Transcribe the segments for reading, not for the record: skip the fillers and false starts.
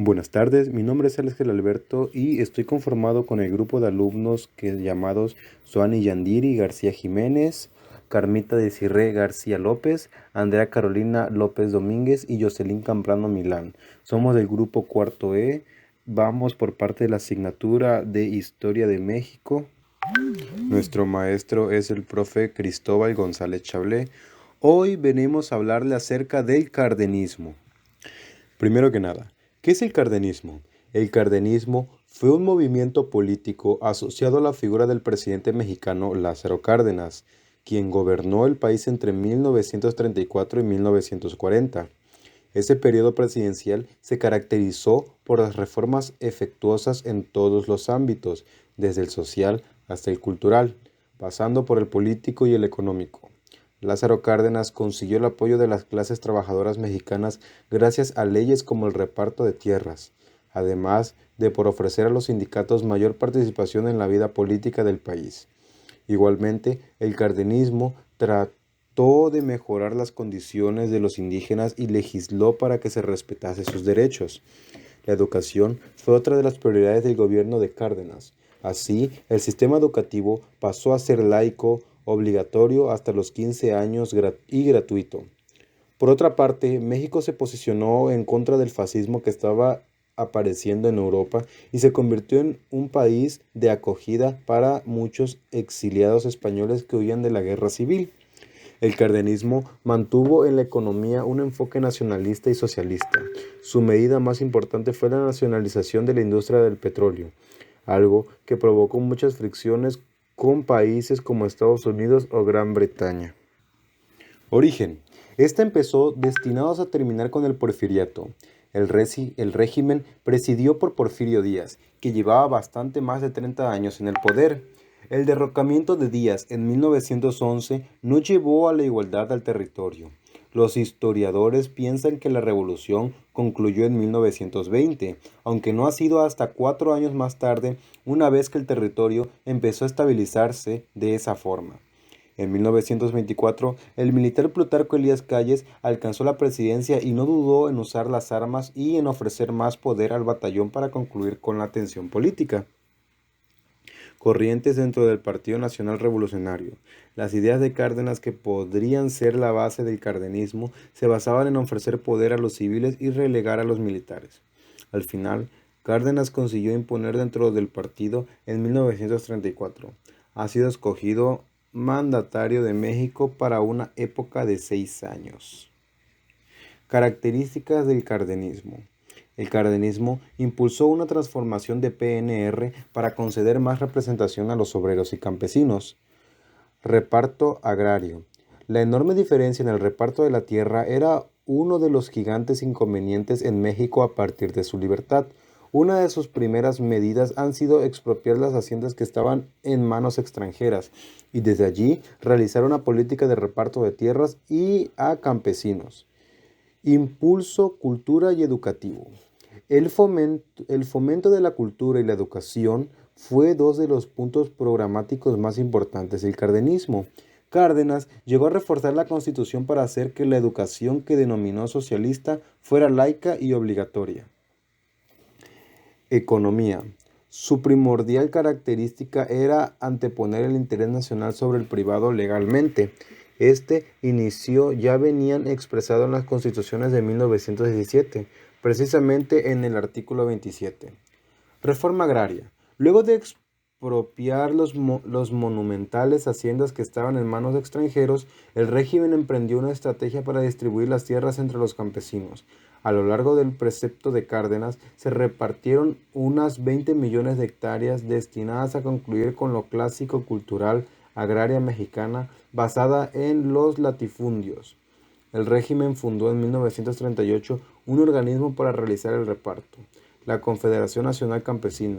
Buenas tardes, mi nombre es Ángel Alberto y estoy conformado con el grupo de alumnos llamados Soani Yandiri García Jiménez, Carmita Desirré García López, Andrea Carolina López Domínguez y Jocelyn Camprano Milán. Somos del grupo cuarto E, vamos por parte de la asignatura de Historia de México. Nuestro maestro es el profe Cristóbal González Chablé. Hoy venimos a hablarle acerca del cardenismo. Primero que nada, ¿qué es el cardenismo? El cardenismo fue un movimiento político asociado a la figura del presidente mexicano Lázaro Cárdenas, quien gobernó el país entre 1934 y 1940. Ese periodo presidencial se caracterizó por las reformas efectuosas en todos los ámbitos, desde el social hasta el cultural, pasando por el político y el económico. Lázaro Cárdenas consiguió el apoyo de las clases trabajadoras mexicanas gracias a leyes como el reparto de tierras, además de por ofrecer a los sindicatos mayor participación en la vida política del país. Igualmente, el cardenismo trató de mejorar las condiciones de los indígenas y legisló para que se respetase sus derechos. La educación fue otra de las prioridades del gobierno de Cárdenas. Así, el sistema educativo pasó a ser laico, obligatorio hasta los 15 años y gratuito. Por otra parte, México se posicionó en contra del fascismo que estaba apareciendo en Europa y se convirtió en un país de acogida para muchos exiliados españoles que huían de la guerra civil. El cardenismo mantuvo en la economía un enfoque nacionalista y socialista. Su medida más importante fue la nacionalización de la industria del petróleo, algo que provocó muchas fricciones con países como Estados Unidos o Gran Bretaña. Origen. Esta empezó destinados a terminar con el porfiriato. El régimen presidió por Porfirio Díaz, que llevaba bastante más de 30 años en el poder. El derrocamiento de Díaz en 1911 no llevó a la igualdad al territorio. Los historiadores piensan que la revolución concluyó en 1920, aunque no ha sido hasta 4 años más tarde, una vez que el territorio empezó a estabilizarse de esa forma. En 1924, el militar Plutarco Elías Calles alcanzó la presidencia y no dudó en usar las armas y en ofrecer más poder al batallón para concluir con la tensión política. Corrientes dentro del Partido Nacional Revolucionario. Las ideas de Cárdenas que podrían ser la base del cardenismo se basaban en ofrecer poder a los civiles y relegar a los militares. Al final, Cárdenas consiguió imponer dentro del partido en 1934. Ha sido escogido mandatario de México para una época de 6 años. Características del cardenismo. El cardenismo impulsó una transformación de PNR para conceder más representación a los obreros y campesinos. Reparto agrario. La enorme diferencia en el reparto de la tierra era uno de los gigantes inconvenientes en México a partir de su libertad. Una de sus primeras medidas han sido expropiar las haciendas que estaban en manos extranjeras y desde allí realizar una política de reparto de tierras y a campesinos. Impulso, cultura y educativo. El fomento de la cultura y la educación fue dos de los puntos programáticos más importantes del cardenismo. Cárdenas llegó a reforzar la Constitución para hacer que la educación que denominó socialista fuera laica y obligatoria. Economía. Su primordial característica era anteponer el interés nacional sobre el privado legalmente. Este inicio ya venían expresado en las constituciones de 1917, precisamente en el artículo 27. Reforma agraria. Luego de expropiar los monumentales haciendas que estaban en manos de extranjeros, el régimen emprendió una estrategia para distribuir las tierras entre los campesinos. A lo largo del precepto de Cárdenas se repartieron unas 20 millones de hectáreas destinadas a concluir con lo clásico cultural agraria mexicana basada en los latifundios. El régimen fundó en 1938 un organismo para realizar el reparto, la Confederación Nacional Campesina.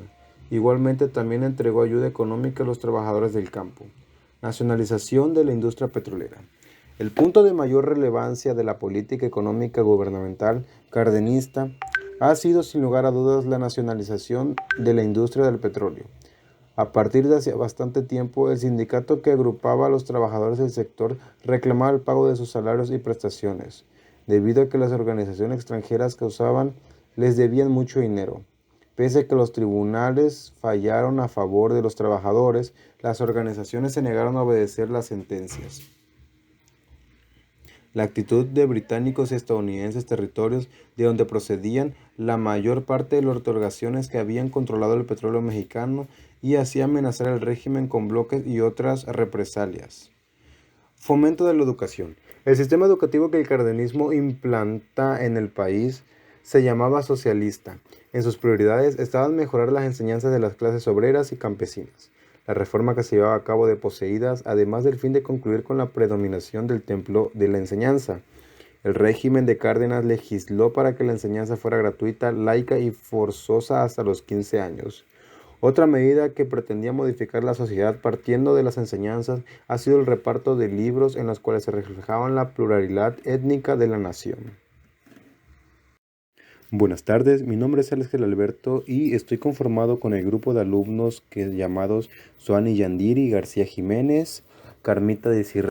Igualmente también entregó ayuda económica a los trabajadores del campo. Nacionalización de la industria petrolera. El punto de mayor relevancia de la política económica gubernamental cardenista ha sido sin lugar a dudas la nacionalización de la industria del petróleo. A partir de hace bastante tiempo, el sindicato que agrupaba a los trabajadores del sector reclamaba el pago de sus salarios y prestaciones, debido a que las organizaciones extranjeras causaban les debían mucho dinero. Pese a que los tribunales fallaron a favor de los trabajadores, las organizaciones se negaron a obedecer las sentencias. La actitud de británicos y estadounidenses territorios de donde procedían la mayor parte de las otorgaciones que habían controlado el petróleo mexicano y hacía amenazar al régimen con bloques y otras represalias. Fomento de la educación. El sistema educativo que el cardenismo implanta en el país se llamaba socialista. En sus prioridades estaban mejorar las enseñanzas de las clases obreras y campesinas. La reforma que se llevaba a cabo de poseídas, además del fin de concluir con la predominación del templo de la enseñanza. El régimen de Cárdenas legisló para que la enseñanza fuera gratuita, laica y forzosa hasta los 15 años. Otra medida que pretendía modificar la sociedad partiendo de las enseñanzas ha sido el reparto de libros en los cuales se reflejaban la pluralidad étnica de la nación. Buenas tardes, mi nombre es Ángel Alberto y estoy conformado con el grupo de alumnos llamados Soani Yandiri, García Jiménez, Carmita de